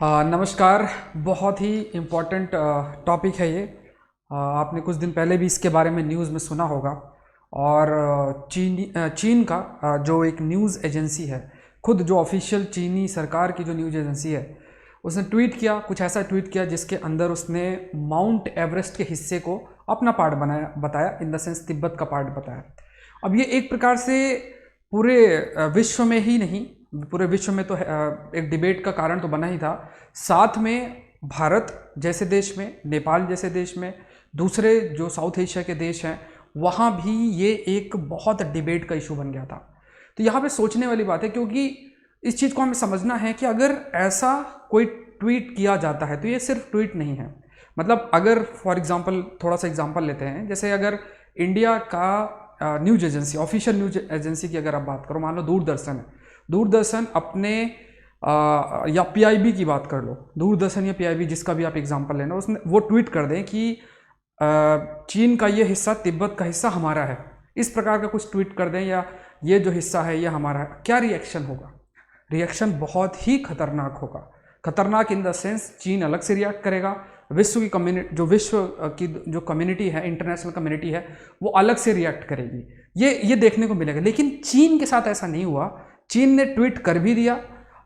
नमस्कार। बहुत ही important topic है ये। आपने कुछ दिन पहले भी इसके बारे में न्यूज़ में सुना होगा। और चीन का जो एक न्यूज़ एजेंसी है, खुद जो ऑफिशियल चीनी सरकार की जो न्यूज़ एजेंसी है, उसने ट्वीट किया, कुछ ऐसा ट्वीट किया जिसके अंदर उसने माउंट एवरेस्ट के हिस्से को अपना पार्ट बताया, इन द सेंस तिब्बत का पार्ट बताया। अब ये एक प्रकार से पूरे विश्व में ही नहीं, पूरे विश्व में तो एक डिबेट का कारण तो बना ही था। साथ में भारत जैसे देश में, नेपाल जैसे देश में, दूसरे जो साउथ एशिया के देश हैं, वहाँ भी ये एक बहुत डिबेट का इशू बन गया था। तो यहाँ पे सोचने वाली बात है, क्योंकि इस चीज़ को हमें समझना है कि अगर ऐसा कोई ट्वीट किया जाता है तो ये सिर्फ ट्वीट नहीं है। मतलब अगर फॉर एग्जांपल, थोड़ा सा एग्जांपल लेते हैं, जैसे अगर इंडिया का news agency, official news agency की अगर आप बात करो, मान लो दूरदर्शन है, दूरदर्शन अपने या पीआईबी की बात कर लो, दूरदर्शन या पीआईबी जिसका भी आप एग्जांपल लेना, उसने वो ट्वीट कर दें कि चीन का ये हिस्सा, तिब्बत का हिस्सा हमारा है, इस प्रकार का कुछ ट्वीट कर दें, या ये जो हिस्सा है ये हमारा है, क्या रिएक्शन होगा? रिएक्शन बहुत ही खतरनाक होगा। खतरनाक इन द सेंस चीन अलग से रिएक्ट करेगा, विश्व की कम्युनिटी, जो विश्व की जो कम्युनिटी है, इंटरनेशनल कम्युनिटी है, वो अलग से रिएक्ट करेगी। ये देखने को मिलेगा। लेकिन चीन के साथ ऐसा नहीं हुआ। चीन ने ट्वीट कर भी दिया,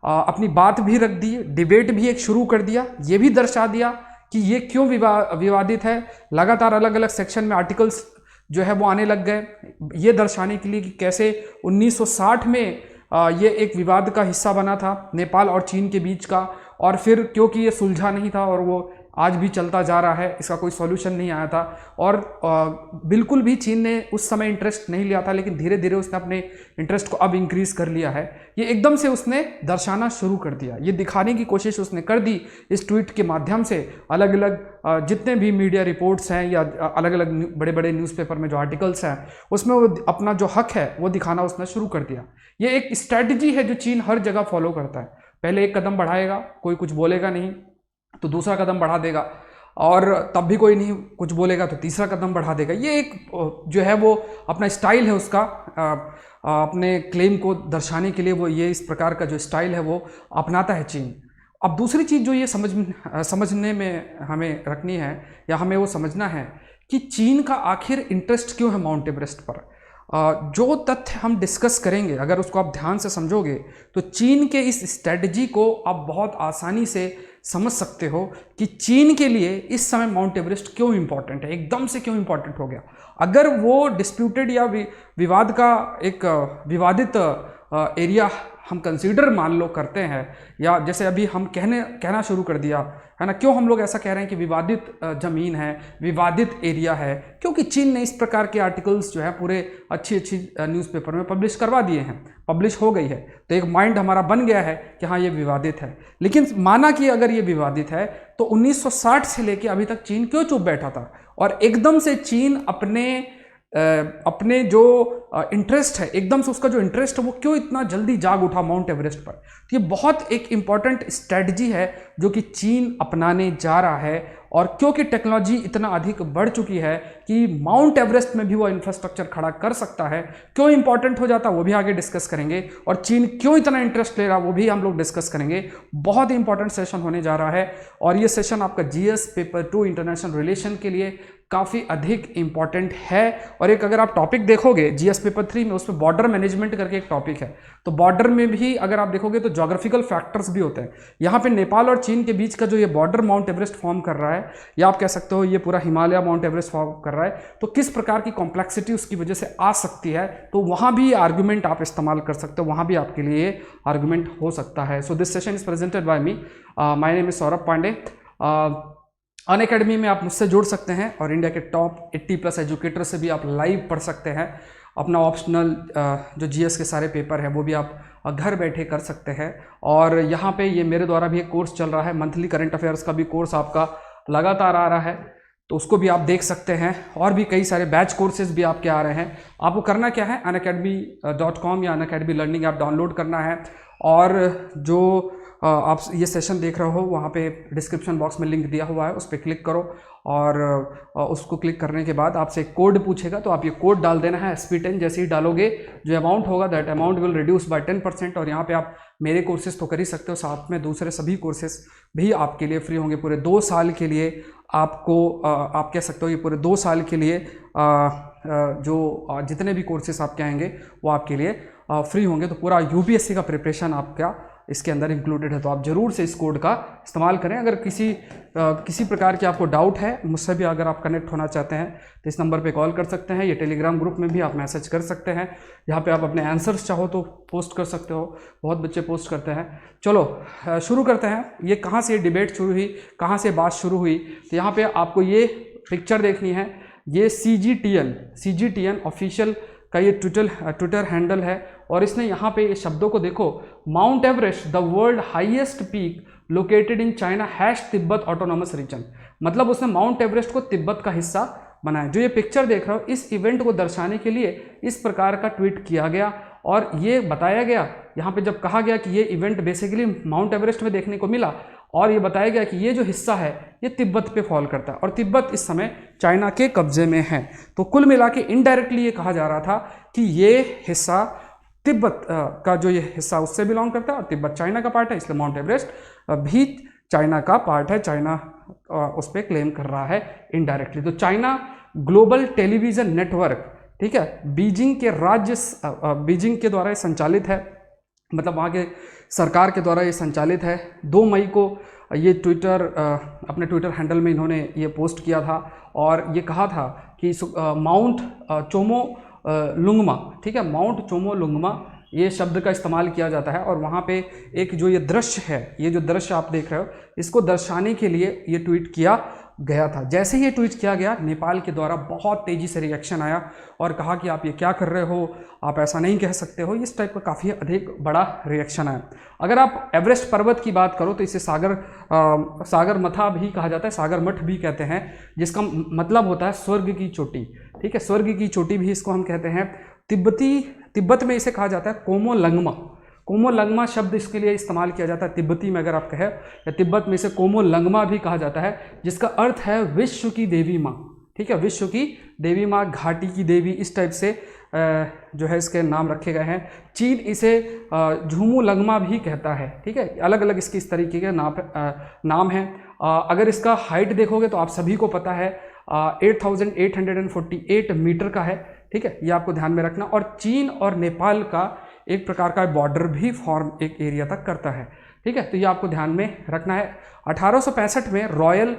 अपनी बात भी रख दी, डिबेट भी एक शुरू कर दिया, ये भी दर्शा दिया कि ये क्यों विवादित है। लगातार अलग अलग सेक्शन में आर्टिकल्स जो है वो आने लग गए, ये दर्शाने के लिए कि कैसे 1960 में ये एक विवाद का हिस्सा बना था नेपाल और चीन के बीच का, और फिर क्योंकि ये सुलझा नहीं था और वो आज भी चलता जा रहा है, इसका कोई सॉल्यूशन नहीं आया था। और बिल्कुल भी चीन ने उस समय इंटरेस्ट नहीं लिया था, लेकिन धीरे धीरे उसने अपने इंटरेस्ट को अब इंक्रीज कर लिया है। ये एकदम से उसने दर्शाना शुरू कर दिया, ये दिखाने की कोशिश उसने कर दी इस ट्वीट के माध्यम से। अलग अलग जितने भी मीडिया रिपोर्ट्स हैं या अलग अलग बड़े बड़े न्यूज़पेपर में जो आर्टिकल्स हैं, उसमें वो अपना जो हक है वो दिखाना उसने शुरू कर दिया। ये एक स्ट्रैटेजी है जो चीन हर जगह फॉलो करता है। पहले एक कदम बढ़ाएगा, कोई कुछ बोलेगा नहीं तो दूसरा कदम बढ़ा देगा, और तब भी कोई नहीं कुछ बोलेगा तो तीसरा कदम बढ़ा देगा। ये एक जो है वो अपना स्टाइल है उसका, अपने क्लेम को दर्शाने के लिए वो ये इस प्रकार का जो स्टाइल है वो अपनाता है चीन। अब दूसरी चीज़ जो ये समझने में हमें रखनी है, या हमें वो समझना है कि चीन का आखिर इंटरेस्ट क्यों है माउंट एवरेस्ट पर। जो तथ्य हम डिस्कस करेंगे, अगर उसको आप ध्यान से समझोगे तो चीन के इस स्ट्रेटजी को आप बहुत आसानी से समझ सकते हो कि चीन के लिए इस समय माउंट एवरेस्ट क्यों इंपॉर्टेंट है, एकदम से क्यों इंपॉर्टेंट हो गया। अगर वो डिस्प्यूटेड या विवाद का एक विवादित एरिया हम कंसीडर मान लो करते हैं, या जैसे अभी हम कहना शुरू कर दिया है ना, क्यों हम लोग ऐसा कह रहे हैं कि विवादित जमीन है, विवादित एरिया है, क्योंकि चीन ने इस प्रकार के आर्टिकल्स जो है पूरे अच्छी न्यूज़पेपर में पब्लिश करवा दिए हैं, पब्लिश हो गई है। तो एक माइंड हमारा बन गया है कि हाँ ये विवादित है। लेकिन माना कि अगर ये विवादित है तो 1960 से लेकर अभी तक चीन क्यों चुप बैठा था, और एकदम से चीन अपने जो इंटरेस्ट है, एकदम से उसका जो इंटरेस्ट है वो क्यों इतना जल्दी जाग उठा माउंट एवरेस्ट पर। तो ये बहुत एक इंपॉर्टेंट स्ट्रेटजी है जो कि चीन अपनाने जा रहा है। और क्योंकि टेक्नोलॉजी इतना अधिक बढ़ चुकी है कि माउंट एवरेस्ट में भी वो इंफ्रास्ट्रक्चर खड़ा कर सकता है, क्यों इंपॉर्टेंट हो जाता है वो भी आगे डिस्कस करेंगे, और चीन क्यों इतना इंटरेस्ट ले रहा वो भी हम लोग डिस्कस करेंगे। बहुत ही इंपॉर्टेंट सेशन होने जा रहा है, और ये सेशन आपका जीएस पेपर 2 इंटरनेशनल रिलेशन के लिए काफ़ी अधिक इंपॉर्टेंट है। और एक अगर आप टॉपिक देखोगे जीएस पेपर 3 में, उसमें बॉर्डर मैनेजमेंट करके एक टॉपिक है, तो बॉर्डर में भी अगर आप देखोगे तो ज्योग्राफिकल फैक्टर्स भी होते हैं। यहाँ पे नेपाल और चीन के बीच का जो ये बॉर्डर माउंट एवरेस्ट फॉर्म कर रहा है, या आप कह सकते हो ये पूरा हिमालय माउंट एवरेस्ट फॉर्म कर रहा है, तो किस प्रकार की कॉम्प्लेक्सिटी उसकी वजह से आ सकती है, तो वहाँ भी आर्गूमेंट आप इस्तेमाल कर सकते हो, वहाँ भी आपके लिए आर्गूमेंट हो सकता है। So this session is presented by me, my name is Saurabh Pandey. Unacademy में आप मुझसे जुड़ सकते हैं, और इंडिया के टॉप 80+ एजुकेटर से भी आप लाइव पढ़ सकते हैं। अपना ऑप्शनल जो जीएस के सारे पेपर है वो भी आप घर बैठे कर सकते हैं। और यहाँ पे ये मेरे द्वारा भी एक कोर्स चल रहा है, मंथली करंट अफेयर्स का भी कोर्स आपका लगातार आ रहा है, तो उसको भी आप देख सकते हैं। और भी कई सारे बैच कोर्सेज भी आपके आ रहे हैं। आपको करना क्या है, unacademy.com या unacademy लर्निंग ऐप डाउनलोड करना है, और जो आप ये सेशन देख रहे हो वहाँ पे डिस्क्रिप्शन बॉक्स में लिंक दिया हुआ है, उस पर क्लिक करो और उसको क्लिक करने के बाद आपसे एक कोड पूछेगा, तो आप ये कोड डाल देना है SP10। जैसे ही डालोगे जो अमाउंट होगा that amount will reduce by 10%। और यहाँ पे आप मेरे कोर्सेज तो कर ही सकते हो, साथ में दूसरे सभी कोर्सेज भी आपके लिए फ्री होंगे पूरे 2 साल के लिए। आपको आप कह सकते हो ये पूरे 2 साल के लिए जो जितने भी कोर्सेज आपके आएंगे वो आपके लिए फ्री होंगे। तो पूरा UPSC का प्रिपरेशन आपका इसके अंदर इंक्लूडेड है। तो आप ज़रूर से इस कोड का इस्तेमाल करें। अगर किसी प्रकार की आपको डाउट है, मुझसे भी अगर आप कनेक्ट होना चाहते हैं तो इस नंबर पे कॉल कर सकते हैं। ये टेलीग्राम ग्रुप में भी आप मैसेज कर सकते हैं, यहाँ पे आप अपने आंसर्स चाहो तो पोस्ट कर सकते हो, बहुत बच्चे पोस्ट करते हैं। चलो शुरू करते हैं। ये कहाँ से डिबेट शुरू हुई, कहाँ से बात शुरू हुई, तो यहाँ पर आपको ये पिक्चर देखनी है। ये CGTN ऑफिशियल का ये ट्विटर हैंडल है और इसने यहाँ पे ये शब्दों को देखो, mount Everest the world highest peak located in China # Tibet autonomous region. मतलब उसने माउंट एवरेस्ट को तिब्बत का हिस्सा बनाया। जो ये पिक्चर देख रहे हो, इस इवेंट को दर्शाने के लिए इस प्रकार का ट्वीट किया गया और ये बताया गया, यहाँ पे जब कहा गया कि ये इवेंट बेसिकली माउंट एवरेस्ट में देखने को मिला और ये बताया गया कि ये जो हिस्सा है ये तिब्बत पे फॉल करता है और तिब्बत इस समय चाइना के कब्जे में है। तो कुल मिला के इनडायरेक्टली ये कहा जा रहा था कि ये हिस्सा तिब्बत का जो ये हिस्सा उससे बिलोंग करता है और तिब्बत चाइना का पार्ट है, इसलिए माउंट एवरेस्ट भी चाइना का पार्ट है। चाइना उस पर क्लेम कर रहा है इनडायरेक्टली। तो चाइना ग्लोबल टेलीविज़न नेटवर्क, ठीक है, बीजिंग के द्वारा ये संचालित है, मतलब वहाँ के सरकार के द्वारा ये संचालित है। 2 मई को ये अपने ट्विटर हैंडल में इन्होंने ये पोस्ट किया था और ये कहा था कि माउंट चोमो लुंगमा, ठीक है, माउंट चोमो लुंगमा ये शब्द का इस्तेमाल किया जाता है और वहाँ पे एक जो ये दृश्य है, ये जो दृश्य आप देख रहे हो, इसको दर्शाने के लिए ये ट्वीट किया गया था। जैसे ही ये ट्वीट किया गया, नेपाल के द्वारा बहुत तेज़ी से रिएक्शन आया और कहा कि आप ये क्या कर रहे हो, आप ऐसा नहीं कह सकते हो। इस टाइप का काफ़ी अधिक बड़ा रिएक्शन आया। अगर आप एवरेस्ट पर्वत की बात करो तो इसे सागर मथा भी कहा जाता है, सागर मठ भी कहते हैं, जिसका मतलब होता है स्वर्ग की चोटी, ठीक है, स्वर्ग की चोटी भी इसको हम कहते हैं। तिब्बत में इसे कहा जाता है कोमोलंगमा शब्द इसके लिए इस्तेमाल किया जाता है तिब्बती में। अगर आप कहें या तिब्बत में इसे कोमोलंगमा भी कहा जाता है, जिसका अर्थ है विश्व की देवी माँ, ठीक है, विश्व की देवी माँ, घाटी की देवी, इस टाइप से जो है इसके नाम रखे गए हैं। चीन इसे झुमुलंगमा भी कहता है, ठीक है, अलग अलग इसकी इस तरीके के नाम हैं। अगर इसका हाइट देखोगे तो आप सभी को पता है 8848 मीटर का है, ठीक है, ये आपको ध्यान में रखना। और चीन और नेपाल का एक प्रकार का बॉर्डर भी फॉर्म एक एरिया तक करता है, ठीक है, तो ये आपको ध्यान में रखना है। 1865 में रॉयल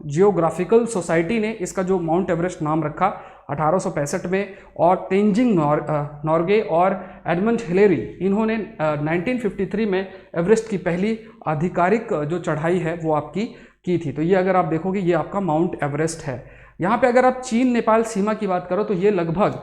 जियोग्राफिकल सोसाइटी ने इसका जो माउंट एवरेस्ट नाम रखा 1865 में, और तेंजिंग नॉर्गे और एडमंड हिलेरी, इन्होंने 1953 में एवरेस्ट की पहली आधिकारिक जो चढ़ाई है वो आपकी की थी। तो ये अगर आप देखोगे ये आपका माउंट एवरेस्ट है। यहाँ पे अगर आप चीन नेपाल सीमा की बात करो तो ये लगभग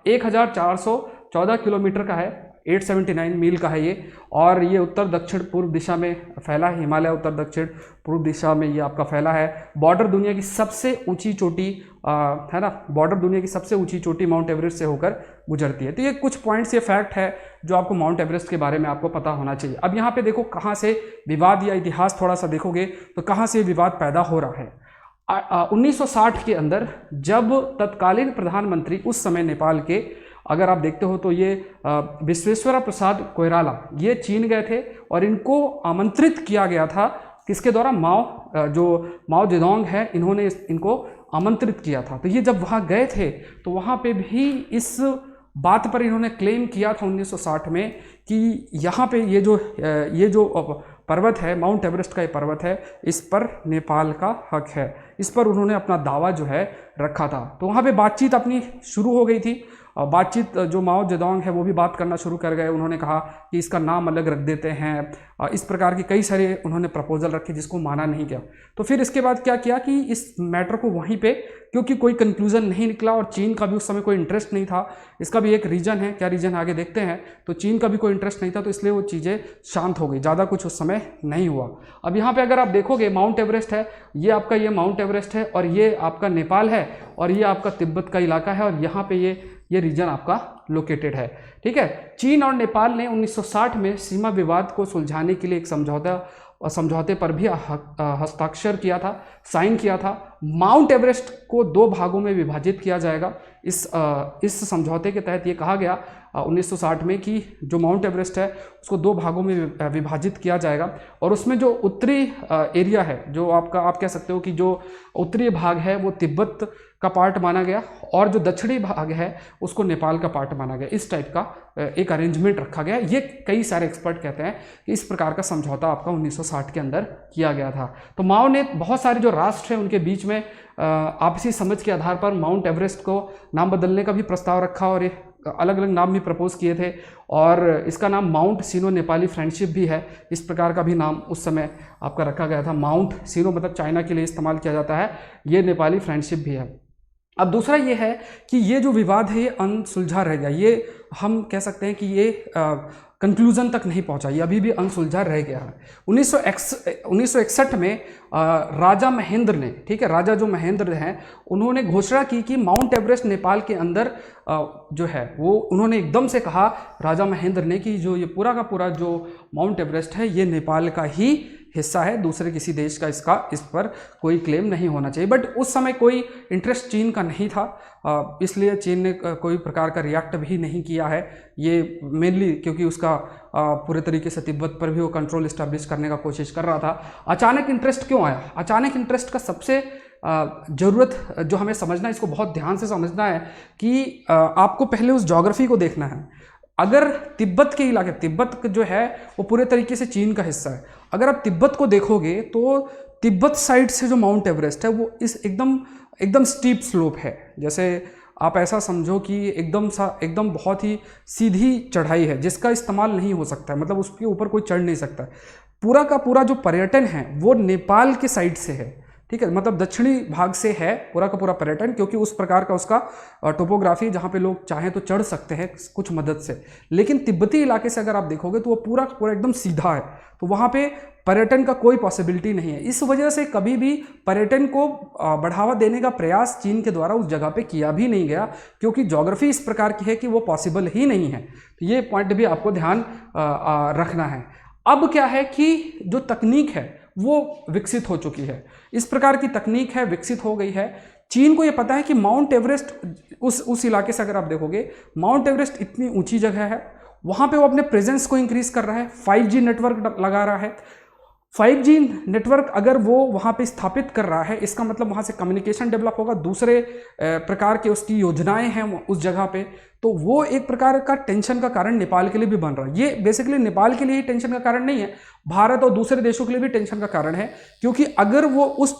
1414 किलोमीटर का है, 879 मील का है ये, और ये उत्तर दक्षिण पूर्व दिशा में फैला है। हिमालय उत्तर दक्षिण पूर्व दिशा में ये आपका फैला है। बॉर्डर दुनिया की सबसे ऊंची चोटी है ना, बॉर्डर दुनिया की सबसे ऊंची चोटी माउंट एवरेस्ट से होकर गुजरती है। तो ये कुछ पॉइंट्स, ये फैक्ट है जो आपको माउंट एवरेस्ट के बारे में आपको पता होना चाहिए। अब यहाँ पे देखो कहाँ से विवाद या इतिहास थोड़ा सा देखोगे तो कहाँ से विवाद पैदा हो रहा है। 1960 के अंदर जब तत्कालीन प्रधानमंत्री उस समय नेपाल के, अगर आप देखते हो तो ये विश्वेश्वरा प्रसाद कोइराला, ये चीन गए थे और इनको आमंत्रित किया गया था, किसके द्वारा, माओ जेडोंग है, इन्होंने इनको आमंत्रित किया था। तो ये जब वहाँ गए थे तो वहाँ पे भी इस बात पर इन्होंने क्लेम किया था 1960 में कि यहाँ पे ये जो पर्वत है, माउंट एवरेस्ट का ये पर्वत है, इस पर नेपाल का हक है। इस पर उन्होंने अपना दावा जो है रखा था। तो वहाँ पे बातचीत अपनी शुरू हो गई थी। बातचीत जो माओ जेडोंग है वो भी बात करना शुरू कर गए। उन्होंने कहा कि इसका नाम अलग रख देते हैं, इस प्रकार की कई सारे उन्होंने प्रपोजल रखे जिसको माना नहीं गया। तो फिर इसके बाद क्या किया कि इस मैटर को वहीं पे, क्योंकि कोई कंक्लूजन नहीं निकला और चीन का भी उस समय कोई इंटरेस्ट नहीं था, इसका भी एक रीज़न है, क्या रीज़न आगे देखते हैं, तो चीन का भी कोई इंटरेस्ट नहीं था, तो इसलिए वो चीज़ें शांत हो गई, ज़्यादा कुछ उस समय नहीं हुआ। अब यहाँ पे अगर आप देखोगे माउंट एवरेस्ट है, ये आपका ये माउंट एवरेस्ट है और ये आपका नेपाल है और ये आपका तिब्बत का इलाका है और यहाँ पे ये ये रीजन आपका लोकेटेड है। ठीक है, चीन और नेपाल ने 1960 में सीमा विवाद को सुलझाने के लिए एक समझौते पर भी हस्ताक्षर किया था, साइन किया था। माउंट एवरेस्ट को 2 भागों में विभाजित किया जाएगा। इस समझौते के तहत ये कहा गया 1960 में कि जो माउंट एवरेस्ट है उसको 2 भागों में विभाजित किया जाएगा, और उसमें जो उत्तरी एरिया है, जो आप कह सकते हो कि जो उत्तरी भाग है वो तिब्बत का पार्ट माना गया, और जो दक्षिणी भाग है उसको नेपाल का पार्ट माना गया। इस टाइप का एक अरेंजमेंट रखा गया। ये कई सारे एक्सपर्ट कहते हैं कि इस प्रकार का समझौता आपका 1960 के अंदर किया गया था। तो माओ ने बहुत सारे जो राष्ट्र हैं उनके बीच में आपसी समझ के आधार पर माउंट एवरेस्ट को नाम बदलने का भी प्रस्ताव रखा, और ये अलग अलग नाम भी प्रपोज किए थे, और इसका नाम माउंट सिनो नेपाली फ्रेंडशिप भी है। इस प्रकार का भी नाम उस समय आपका रखा गया था। माउंट सिनो मतलब चाइना के लिए इस्तेमाल किया जाता है, ये नेपाली फ्रेंडशिप भी है। अब दूसरा ये है कि ये जो विवाद है ये अनसुलझा रह गया। ये हम कह सकते हैं कि ये कंक्लूजन तक नहीं पहुंचा, ये अभी भी अनसुलझा रह गया है। 1961 में राजा महेंद्र ने, ठीक है, राजा जो महेंद्र हैं उन्होंने घोषणा की कि माउंट एवरेस्ट नेपाल के अंदर जो है वो, उन्होंने एकदम से कहा राजा महेंद्र ने कि जो ये पूरा का पूरा जो माउंट एवरेस्ट है ये नेपाल का ही हिस्सा है, दूसरे किसी देश का इस पर कोई क्लेम नहीं होना चाहिए। बट उस समय कोई इंटरेस्ट चीन का नहीं था, इसलिए चीन ने कोई प्रकार का रिएक्ट भी नहीं किया है। ये मेनली क्योंकि उसका पूरे तरीके से तिब्बत पर भी वो कंट्रोल इस्टेब्लिश करने का कोशिश कर रहा था। अचानक इंटरेस्ट क्यों आया? अचानक इंटरेस्ट का सबसे ज़रूरत जो हमें समझना है, इसको बहुत ध्यान से समझना है कि आपको पहले उस ज्योग्राफी को देखना है। अगर तिब्बत के इलाके, तिब्बत जो है वो पूरे तरीके से चीन का हिस्सा है, अगर आप तिब्बत को देखोगे तो तिब्बत साइड से जो माउंट एवरेस्ट है वो इस एकदम स्टीप स्लोप है। जैसे आप ऐसा समझो कि एकदम बहुत ही सीधी चढ़ाई है जिसका इस्तेमाल नहीं हो सकता है, मतलब उसके ऊपर कोई चढ़ नहीं सकता। पूरा का पूरा जो पर्यटन है वो नेपाल के साइड से है, ठीक है, मतलब दक्षिणी भाग से है पूरा का पूरा पर्यटन, क्योंकि उस प्रकार का उसका टोपोग्राफी जहाँ पे लोग चाहें तो चढ़ सकते हैं कुछ मदद से। लेकिन तिब्बती इलाके से अगर आप देखोगे तो वो पूरा का पूरा एकदम सीधा है, तो वहाँ पे पर्यटन का कोई पॉसिबिलिटी नहीं है। इस वजह से कभी भी पर्यटन को बढ़ावा देने का प्रयास चीन के द्वारा उस जगह पे किया भी नहीं गया, क्योंकि ज्योग्राफी इस प्रकार की है कि वो पॉसिबल ही नहीं है। तो ये पॉइंट भी आपको ध्यान रखना है। अब क्या है कि जो तकनीक है वो विकसित हो चुकी है, इस प्रकार की तकनीक है, विकसित हो गई है। चीन को ये पता है कि माउंट एवरेस्ट उस इलाके से अगर आप देखोगे, माउंट एवरेस्ट इतनी ऊंची जगह है, वहाँ पे वो अपने प्रेजेंस को इंक्रीज कर रहा है, 5G नेटवर्क लगा रहा है। 5G नेटवर्क अगर वो वहाँ पे स्थापित कर रहा है, इसका मतलब वहाँ से कम्युनिकेशन डेवलप होगा, दूसरे प्रकार के उसकी योजनाएं हैं उस जगह पे, तो वो एक प्रकार का टेंशन का कारण नेपाल के लिए भी बन रहा है। ये बेसिकली नेपाल के लिए ही टेंशन का कारण नहीं है, भारत और दूसरे देशों के लिए भी टेंशन का कारण है, क्योंकि अगर वो उस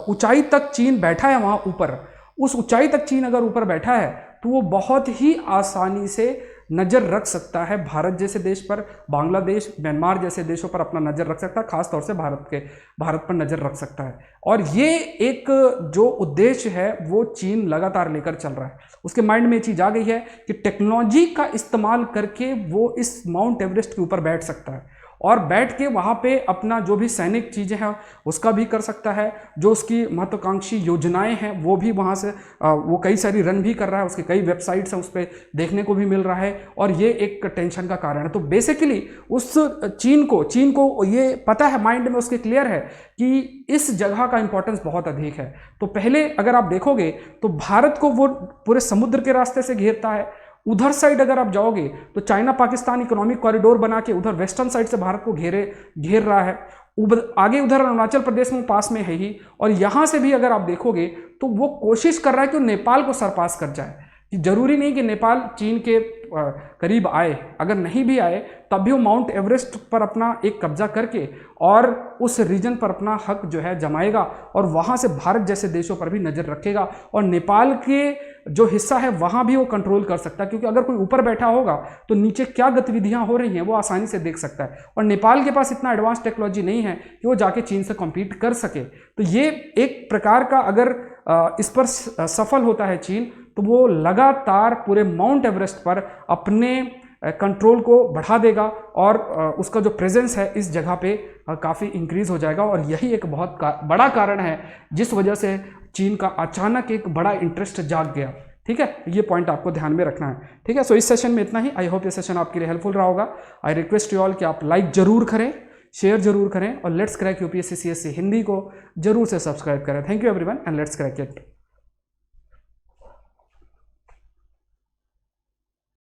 ऊंचाई तक चीन बैठा है, वहाँ ऊपर उस ऊंचाई तक चीन अगर ऊपर बैठा है तो वो बहुत ही आसानी से नज़र रख सकता है भारत जैसे देश पर, बांग्लादेश, म्यांमार जैसे देशों पर अपना नज़र रख सकता है, खासतौर से भारत पर नज़र रख सकता है। और ये एक जो उद्देश्य है वो चीन लगातार लेकर चल रहा है। उसके माइंड में ये चीज़ आ गई है कि टेक्नोलॉजी का इस्तेमाल करके वो इस माउंट एवरेस्ट के ऊपर बैठ सकता है, और बैठ के वहाँ पे अपना जो भी सैनिक चीज़ें हैं उसका भी कर सकता है, जो उसकी महत्वाकांक्षी योजनाएं हैं वो भी वहाँ से वो कई सारी रन भी कर रहा है, उसके कई वेबसाइट्स हैं उस पर देखने को भी मिल रहा है, और ये एक टेंशन का कारण है। तो बेसिकली उस चीन को ये पता है, माइंड में उसके क्लियर है कि इस जगह का इंपॉर्टेंस बहुत अधिक है। तो पहले अगर आप देखोगे तो भारत को वो पूरे समुद्र के रास्ते से घेरता है, उधर साइड अगर आप जाओगे तो चाइना पाकिस्तान इकोनॉमिक कॉरिडोर बना के उधर वेस्टर्न साइड से भारत को घेर रहा है, आगे उधर अरुणाचल प्रदेश में पास में है ही, और यहाँ से भी अगर आप देखोगे तो वो कोशिश कर रहा है कि वो नेपाल को सरपास कर जाए। जरूरी नहीं कि नेपाल चीन के करीब आए, अगर नहीं भी आए तब भी वो माउंट एवरेस्ट पर अपना एक कब्जा करके और उस रीजन पर अपना हक जो है जमाएगा, और वहाँ से भारत जैसे देशों पर भी नज़र रखेगा, और नेपाल के जो हिस्सा है वहाँ भी वो कंट्रोल कर सकता है, क्योंकि अगर कोई ऊपर बैठा होगा तो नीचे क्या गतिविधियाँ हो रही हैं वो आसानी से देख सकता है, और नेपाल के पास इतना एडवांस टेक्नोलॉजी नहीं है कि वो जाके चीन से कॉम्पीट कर सके। तो ये एक प्रकार का अगर इस पर सफल होता है चीन, तो वो लगातार पूरे माउंट एवरेस्ट पर अपने कंट्रोल को बढ़ा देगा, और उसका जो प्रेजेंस है इस जगह पे काफ़ी इंक्रीज हो जाएगा। और यही एक बहुत बड़ा कारण है जिस वजह से चीन का अचानक एक बड़ा इंटरेस्ट जाग गया ठीक है, ये पॉइंट आपको ध्यान में रखना है। ठीक है, सो इस सेशन में इतना ही। आई होप ये सेशन आपके लिए हेल्पफुल रहा होगा। आई रिक्वेस्ट यू ऑल कि आप लाइक जरूर करें, शेयर जरूर करें और let's crack UPSC CSC Hindi को जरूर से सब्सक्राइब करें। Thank you everyone and let's crack it.